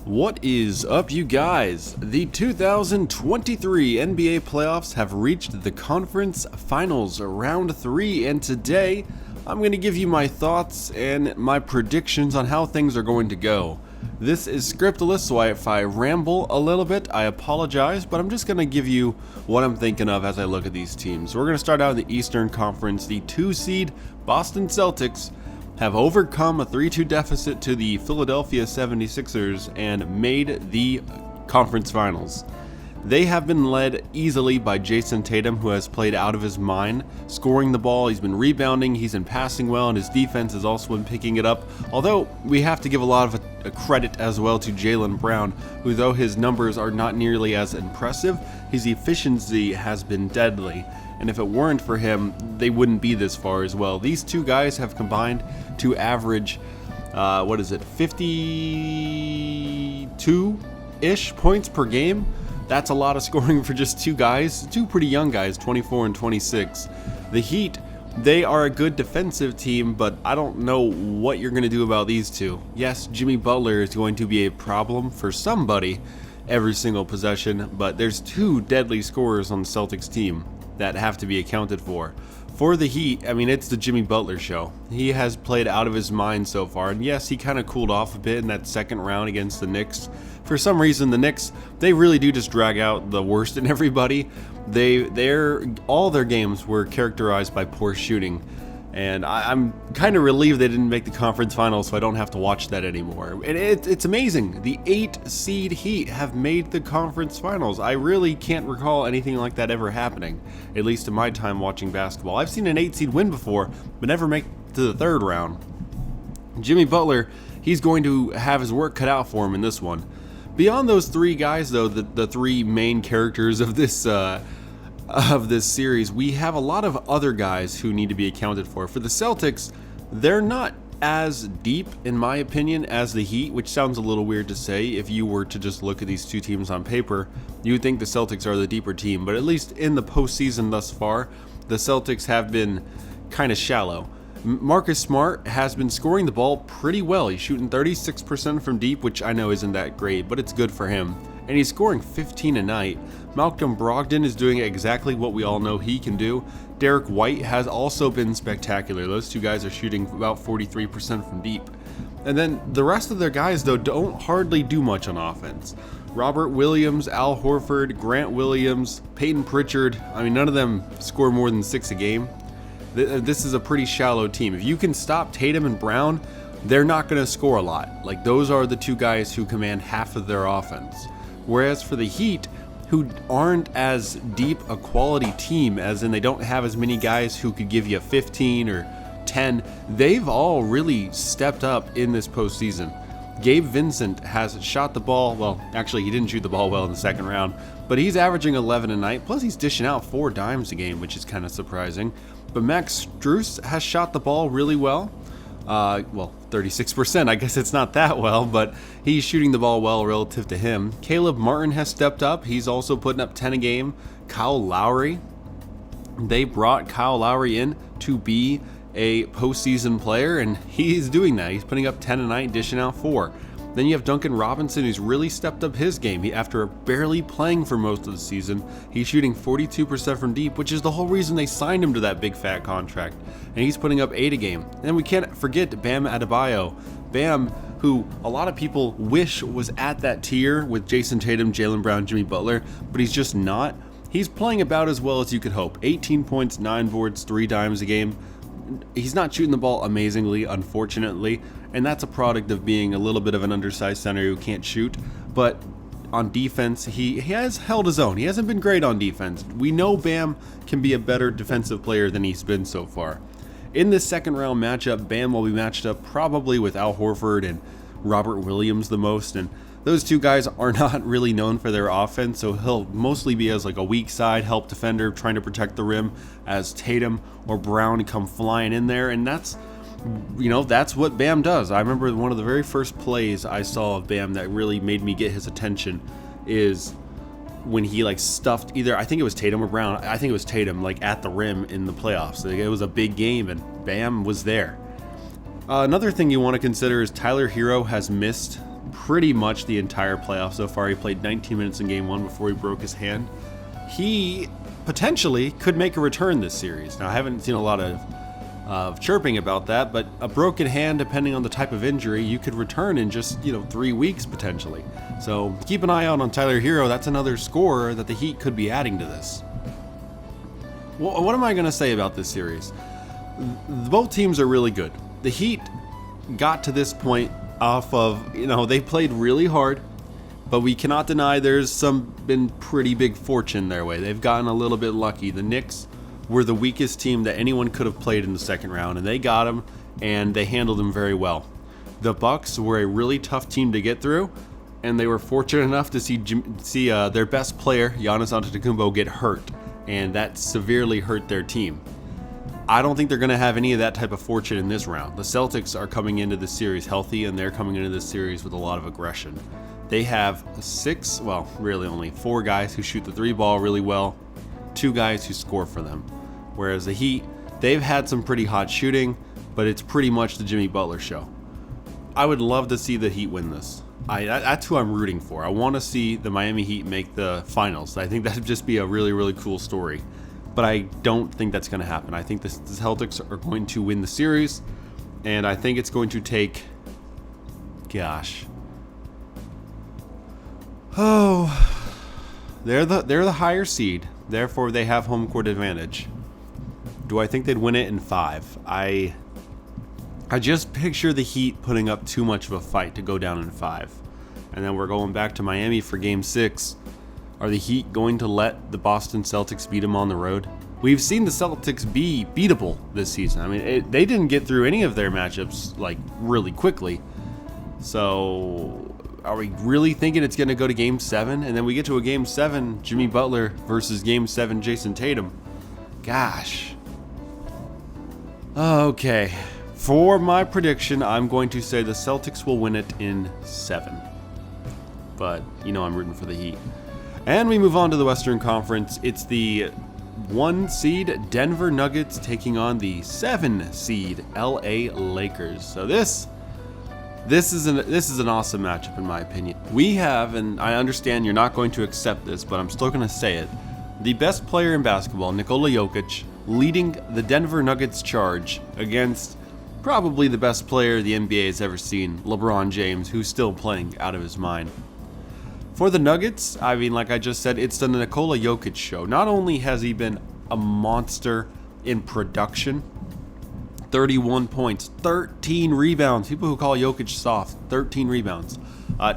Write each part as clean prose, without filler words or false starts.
What is up, you guys? The 2023 NBA playoffs have reached the conference finals round 3, and today I'm going to give you my thoughts and my predictions on how things are going to go. This is scriptless, so if I ramble a little bit, I apologize, but I'm just going to give you what I'm thinking of as I look at these teams. So we're going to start out in the Eastern Conference. The 2-seed Boston Celtics have overcome a 3-2 deficit to the Philadelphia 76ers and made the conference finals. They have been led easily by Jason Tatum, who has played out of his mind, scoring the ball, he's been rebounding, he's been passing well, and his defense has also been picking it up. Although, we have to give a lot of a credit as well to Jaylen Brown, who, though his numbers are not nearly as impressive, his efficiency has been deadly. And if it weren't for him, they wouldn't be this far as well. These two guys have combined to average, 52-ish points per game? That's a lot of scoring for just two guys, two pretty young guys, 24 and 26. The Heat, they are a good defensive team, but I don't know what you're going to do about these two. Yes, Jimmy Butler is going to be a problem for somebody every single possession, but there's two deadly scorers on the Celtics team that have to be accounted for. For the Heat, I mean, it's the Jimmy Butler show. He has played out of his mind so far, and yes, he kind of cooled off a bit in that second round against the Knicks. For some reason, the Knicks, they really do just drag out the worst in everybody. All their games were characterized by poor shooting, and I'm kind of relieved they didn't make the conference finals, so I don't have to watch that anymore. And it's amazing. The 8-seed Heat have made the conference finals. I really can't recall anything like that ever happening, at least in my time watching basketball. I've seen an 8-seed win before, but never make it to the third round. Jimmy Butler, he's going to have his work cut out for him in this one. Beyond those three guys, though, the three main characters of this series, we have a lot of other guys who need to be accounted for. For the Celtics, they're not as deep, in my opinion, as the Heat, which sounds a little weird to say. If you were to just look at these two teams on paper, you would think the Celtics are the deeper team, but at least in the postseason thus far, the Celtics have been kind of shallow. Marcus Smart has been scoring the ball pretty well. He's shooting 36% from deep, which I know isn't that great, but it's good for him. And he's scoring 15 a night. Malcolm Brogdon is doing exactly what we all know he can do. Derek White has also been spectacular. Those two guys are shooting about 43% from deep. And then the rest of their guys, though, don't hardly do much on offense. Robert Williams, Al Horford, Grant Williams, Peyton Pritchard, I mean, none of them score more than 6 a game. This is a pretty shallow team. If you can stop Tatum and Brown, they're not going to score a lot. Like, those are the two guys who command half of their offense. Whereas for the Heat, who aren't as deep a quality team, as in they don't have as many guys who could give you 15 or 10, they've all really stepped up in this postseason. Gabe Vincent has shot the ball, well, actually he didn't shoot the ball well in the second round, but he's averaging 11 a night, plus he's dishing out 4 dimes a game, which is kind of surprising. But Max Strus has shot the ball really well. 36%, I guess it's not that well, but he's shooting the ball well relative to him. Caleb Martin has stepped up. He's also putting up 10 a game. Kyle Lowry, they brought Kyle Lowry in to be a postseason player, and he's doing that. He's putting up 10 a night, dishing out 4. Then you have Duncan Robinson, who's really stepped up his game. After barely playing for most of the season, he's shooting 42% from deep, which is the whole reason they signed him to that big fat contract. And he's putting up 8 a game. And we can't forget Bam Adebayo. Bam, who a lot of people wish was at that tier with Jason Tatum, Jaylen Brown, Jimmy Butler, but he's just not. He's playing about as well as you could hope. 18 points, 9 boards, 3 dimes a game. He's not shooting the ball amazingly, unfortunately, and that's a product of being a little bit of an undersized center who can't shoot. But on defense, he has held his own. He hasn't been great on defense. We know Bam can be a better defensive player than he's been so far. In this second round matchup, Bam will be matched up probably with Al Horford and Robert Williams the most, and those two guys are not really known for their offense, so he'll mostly be as like a weak side help defender trying to protect the rim as Tatum or Brown come flying in there, and that's what Bam does. I remember one of the very first plays I saw of Bam that really made me get his attention is when he stuffed either, I think it was Tatum or Brown, I think it was Tatum, at the rim in the playoffs. It was a big game and Bam was there. Another thing you want to consider is Tyler Hero has missed pretty much the entire playoff so far. He played 19 minutes in game 1 before he broke his hand. He potentially could make a return this series. Now, I haven't seen a lot of chirping about that, but a broken hand, depending on the type of injury, you could return in just 3 weeks potentially. So keep an eye out on Tyler Hero. That's another scorer that the Heat could be adding to this. Well, what am I going to say about this series? Both teams are really good. The Heat got to this point off of, they played really hard, but we cannot deny there's been pretty big fortune their way. They've gotten a little bit lucky. The Knicks were the weakest team that anyone could have played in the second round, and they got them, and they handled them very well. The Bucks were a really tough team to get through, and they were fortunate enough to see their best player, Giannis Antetokounmpo, get hurt, and that severely hurt their team. I don't think they're going to have any of that type of fortune in this round. The Celtics are coming into this series healthy, and they're coming into this series with a lot of aggression. They have really only 4 guys who shoot the 3 ball really well, 2 guys who score for them. Whereas the Heat, they've had some pretty hot shooting, but it's pretty much the Jimmy Butler show. I would love to see the Heat win this. That's who I'm rooting for. I want to see the Miami Heat make the finals. I think that would just be a really, really cool story. But I don't think that's going to happen. I think the Celtics are going to win the series, and I think it's going to take, they're the higher seed, therefore they have home court advantage. Do I think they'd win it in 5? I just picture the Heat putting up too much of a fight to go down in 5. And then we're going back to Miami for game 6. Are the Heat going to let the Boston Celtics beat them on the road? We've seen the Celtics be beatable this season. I mean, they didn't get through any of their matchups really quickly. So are we really thinking it's going to go to game 7? And then we get to a game 7, Jimmy Butler versus game 7, Jason Tatum. Gosh. Okay. For my prediction, I'm going to say the Celtics will win it in 7. But, I'm rooting for the Heat. And we move on to the Western Conference. It's the 1 seed Denver Nuggets taking on the 7 seed LA Lakers. So this is an awesome matchup in my opinion. We have, and I understand you're not going to accept this, but I'm still going to say it, the best player in basketball, Nikola Jokic, leading the Denver Nuggets charge against probably the best player the NBA has ever seen, LeBron James, who's still playing out of his mind. For the Nuggets, I mean, like I just said, it's the Nikola Jokic show. Not only has he been a monster in production, 31 points, 13 rebounds. People who call Jokic soft, 13 rebounds.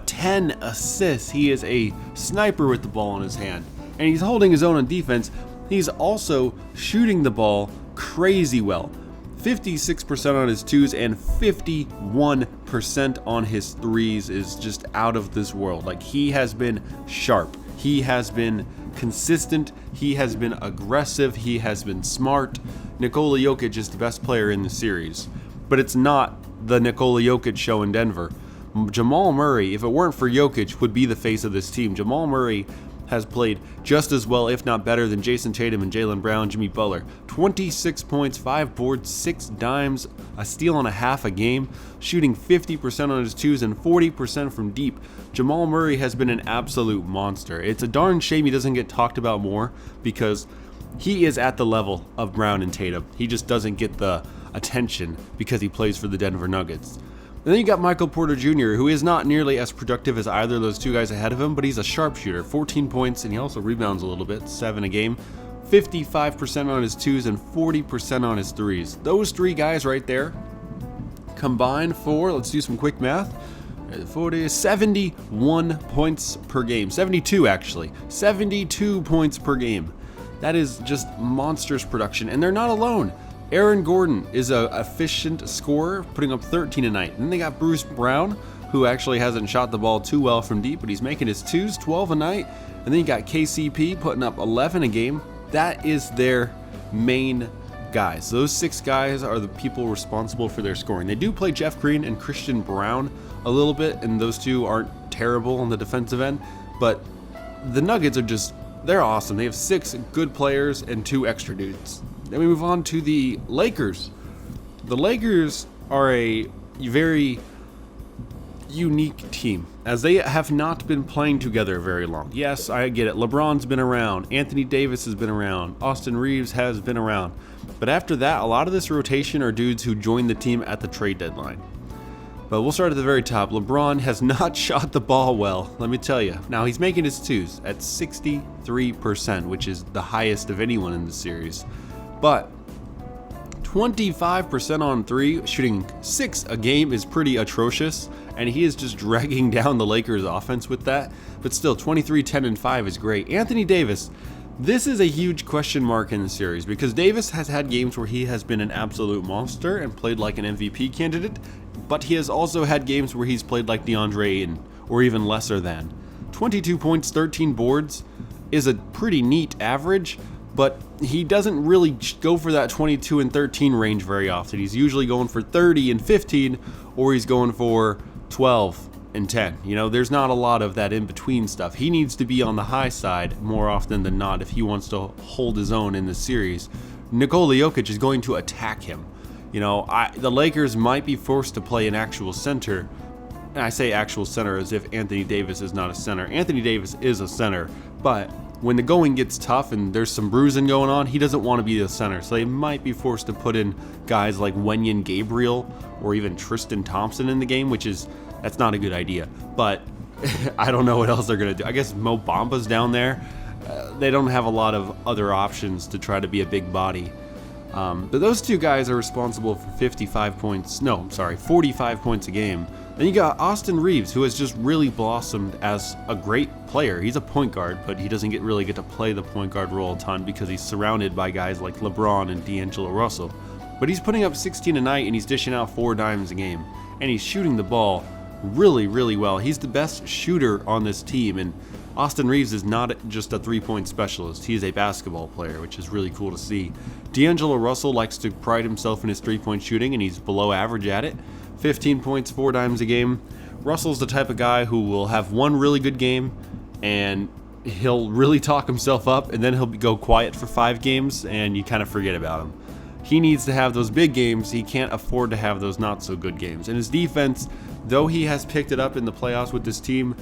10 assists. He is a sniper with the ball in his hand. And he's holding his own on defense. He's also shooting the ball crazy well. 56% on his 2s and 51% on his 3s is just out of this world. He has been sharp. He has been consistent. He has been aggressive. He has been smart. Nikola Jokic is the best player in the series. But it's not the Nikola Jokic show in Denver. Jamal Murray, if it weren't for Jokic, would be the face of this team. Jamal Murray has played just as well, if not better, than Jason Tatum and Jaylen Brown, Jimmy Butler. 26 points, 5 boards, 6 dimes, a steal and a half a game, shooting 50% on his 2s and 40% from deep. Jamal Murray has been an absolute monster. It's a darn shame he doesn't get talked about more because he is at the level of Brown and Tatum. He just doesn't get the attention because he plays for the Denver Nuggets. And then you got Michael Porter Jr., who is not nearly as productive as either of those 2 guys ahead of him, but he's a sharpshooter. 14 points, and he also rebounds a little bit, 7 a game. 55% on his 2s and 40% on his 3s. Those 3 guys right there combined for, let's do some quick math, 71 points per game. 72 actually. 72 points per game. That is just monstrous production, and they're not alone. Aaron Gordon is an efficient scorer, putting up 13 a night. And then they got Bruce Brown, who actually hasn't shot the ball too well from deep, but he's making his 2s, 12 a night. And then you got KCP putting up 11 a game. That is their main guys. Those 6 guys are the people responsible for their scoring. They do play Jeff Green and Christian Brown a little bit, and those 2 aren't terrible on the defensive end. But the Nuggets are they're awesome. They have 6 good players and 2 extra dudes. Then we move on to the Lakers. The Lakers are a very unique team, as they have not been playing together very long. Yes, I get it. LeBron's been around. Anthony Davis has been around. Austin Reeves has been around. But after that, a lot of this rotation are dudes who joined the team at the trade deadline. But we'll start at the very top. LeBron has not shot the ball well, let me tell you. Now, he's making his twos at 63%, which is the highest of anyone in the series. But 25% on three, shooting 6 a game is pretty atrocious, and he is just dragging down the Lakers offense with that. But still, 23, 10, and 5 is great. Anthony Davis, this is a huge question mark in the series because Davis has had games where he has been an absolute monster and played like an MVP candidate, but he has also had games where he's played like DeAndre Ayton, or even lesser than. 22 points, 13 boards is a pretty neat average, but he doesn't really go for that 22 and 13 range very often. He's usually going for 30 and 15, or he's going for 12 and 10. You know, there's not a lot of that in-between stuff. He needs to be on the high side more often than not if he wants to hold his own in this series. Nikola Jokic is going to attack him. You know, the Lakers might be forced to play an actual center. And I say actual center as if Anthony Davis is not a center. Anthony Davis is a center, but when the going gets tough and there's some bruising going on, he doesn't want to be the center. So they might be forced to put in guys like Wenyen Gabriel or even Tristan Thompson in the game, that's not a good idea. But I don't know what else they're going to do. I guess Mo Bamba's down there. They don't have a lot of other options to try to be a big body. But those two guys are responsible for 45 points a game. Then you got Austin Reeves, who has just really blossomed as a great player. He's a point guard, but he doesn't really get to play the point guard role a ton because he's surrounded by guys like LeBron and D'Angelo Russell. But he's putting up 16 a night and he's dishing out 4 dimes a game. And he's shooting the ball really, really well. He's the best shooter on this team, and Austin Reeves is not just a three-point specialist. He is a basketball player, which is really cool to see. D'Angelo Russell likes to pride himself in his three-point shooting, and he's below average at it. 15 points, 4 dimes a game. Russell's the type of guy who will have one really good game, and he'll really talk himself up, and then he'll go quiet for 5 games, and you kind of forget about him. He needs to have those big games. He can't afford to have those not-so-good games. And his defense, though he has picked it up in the playoffs with this team,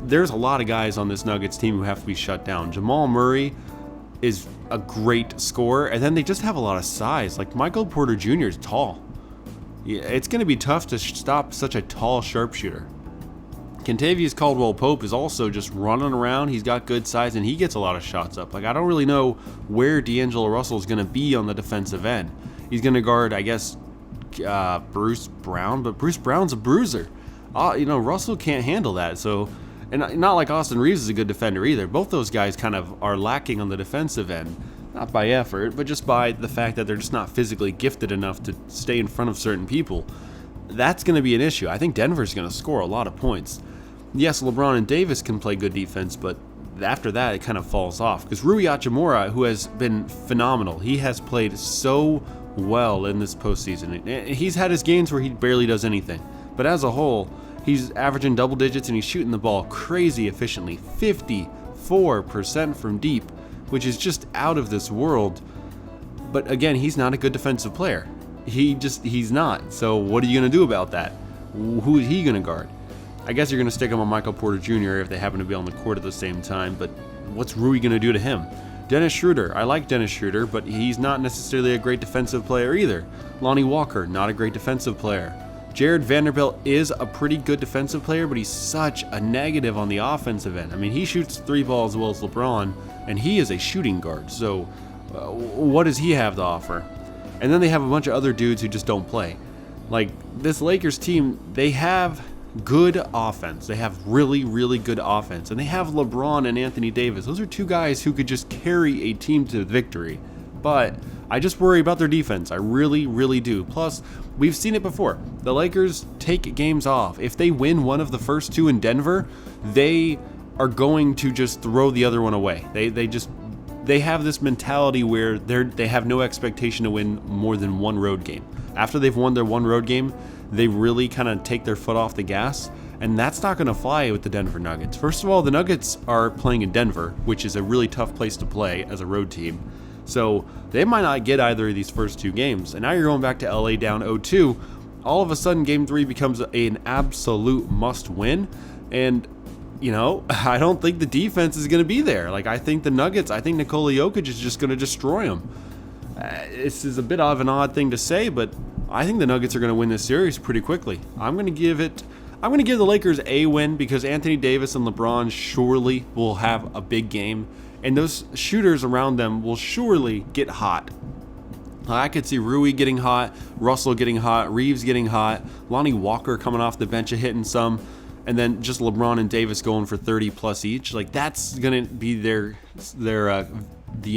there's a lot of guys on this Nuggets team who have to be shut down. Jamal Murray is a great scorer, and then they just have a lot of size. Like Michael Porter Jr. is tall. Yeah, it's going to be tough to stop such a tall sharpshooter. Kentavious Caldwell-Pope is also just running around. He's got good size, and he gets a lot of shots up. Like, I don't really know where D'Angelo Russell is going to be on the defensive end. He's going to guard, I guess, Bruce Brown, but Bruce Brown's a bruiser. Russell can't handle that. So, and not like Austin Reeves is a good defender either. Both those guys kind of are lacking on the defensive end. Not by effort, but just by the fact that they're just not physically gifted enough to stay in front of certain people. That's going to be an issue. I think Denver's going to score a lot of points. Yes, LeBron and Davis can play good defense, but after that, it kind of falls off. Because Rui Hachimura, who has been phenomenal, he has played so well in this postseason. He's had his games where he barely does anything. But as a whole, he's averaging double digits and he's shooting the ball crazy efficiently. 54% from deep, which is just out of this world. But again, he's not a good defensive player. He's not. So what are you going to do about that? Who is he going to guard? I guess you're going to stick him on Michael Porter Jr. if they happen to be on the court at the same time, but what's Rui going to do to him? Dennis Schroeder. I like Dennis Schroeder, but he's not necessarily a great defensive player either. Lonnie Walker, not a great defensive player. Jared Vanderbilt is a pretty good defensive player, but he's such a negative on the offensive end. I mean, he shoots 3 balls as well as LeBron, and he is a shooting guard, so what does he have to offer? And then they have a bunch of other dudes who just don't play. Like, this Lakers team, they have good offense. They have really, really good offense. And they have LeBron and Anthony Davis. Those are 2 guys who could just carry a team to victory. But I just worry about their defense. I really, really do. Plus, we've seen it before. The Lakers take games off. If they win one of the first 2 in Denver, they are going to just throw the other one away. They have this mentality where they have no expectation to win more than one road game. After they've won their one road game, they really kind of take their foot off the gas, and that's not going to fly with the Denver Nuggets. First of all, the Nuggets are playing in Denver, which is a really tough place to play as a road team. So they might not get either of these first 2 games. And now you're going back to LA down 0-2. all of a sudden Game 3 becomes an absolute must win. And you know, I don't think the defense is going to be there. Like, I think the Nuggets, I think Nikola Jokic is just going to destroy them. This is a bit of an odd thing to say, but I think the Nuggets are going to win this series pretty quickly. I'm going to give the Lakers a win because Anthony Davis and LeBron surely will have a big game, and those shooters around them will surely get hot. I could see Rui getting hot, Russell getting hot, Reeves getting hot, Lonnie Walker coming off the bench and hitting some, and then just LeBron and Davis going for 30 plus each. Like, that's going to be the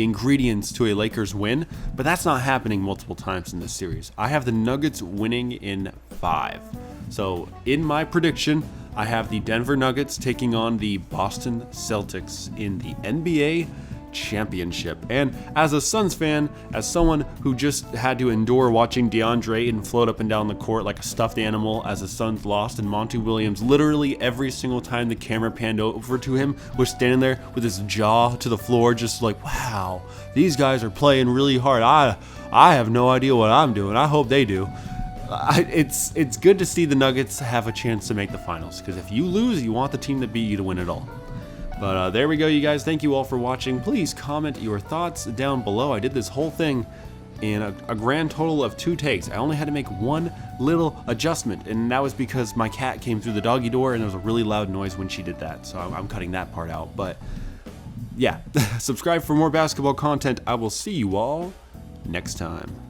ingredients to a Lakers win, but that's not happening multiple times in this series. I have the Nuggets winning in 5. So in my prediction, I have the Denver Nuggets taking on the Boston Celtics in the NBA championship. And as a Suns fan, as someone who just had to endure watching DeAndre Ayton float up and down the court like a stuffed animal as the Suns lost, and Monty Williams literally every single time the camera panned over to him was standing there with his jaw to the floor, just like, wow, these guys are playing really hard. I have no idea what I'm doing. I hope they do. It's good to see the Nuggets have a chance to make the finals, because if you lose, you want the team that beat you to win it all. But there we go, you guys. Thank you all for watching. Please comment your thoughts down below. I did this whole thing in a grand total of 2 takes. I only had to make one little adjustment, and that was because my cat came through the doggy door, and there was a really loud noise when she did that. So I'm cutting that part out. But yeah, subscribe for more basketball content. I will see you all next time.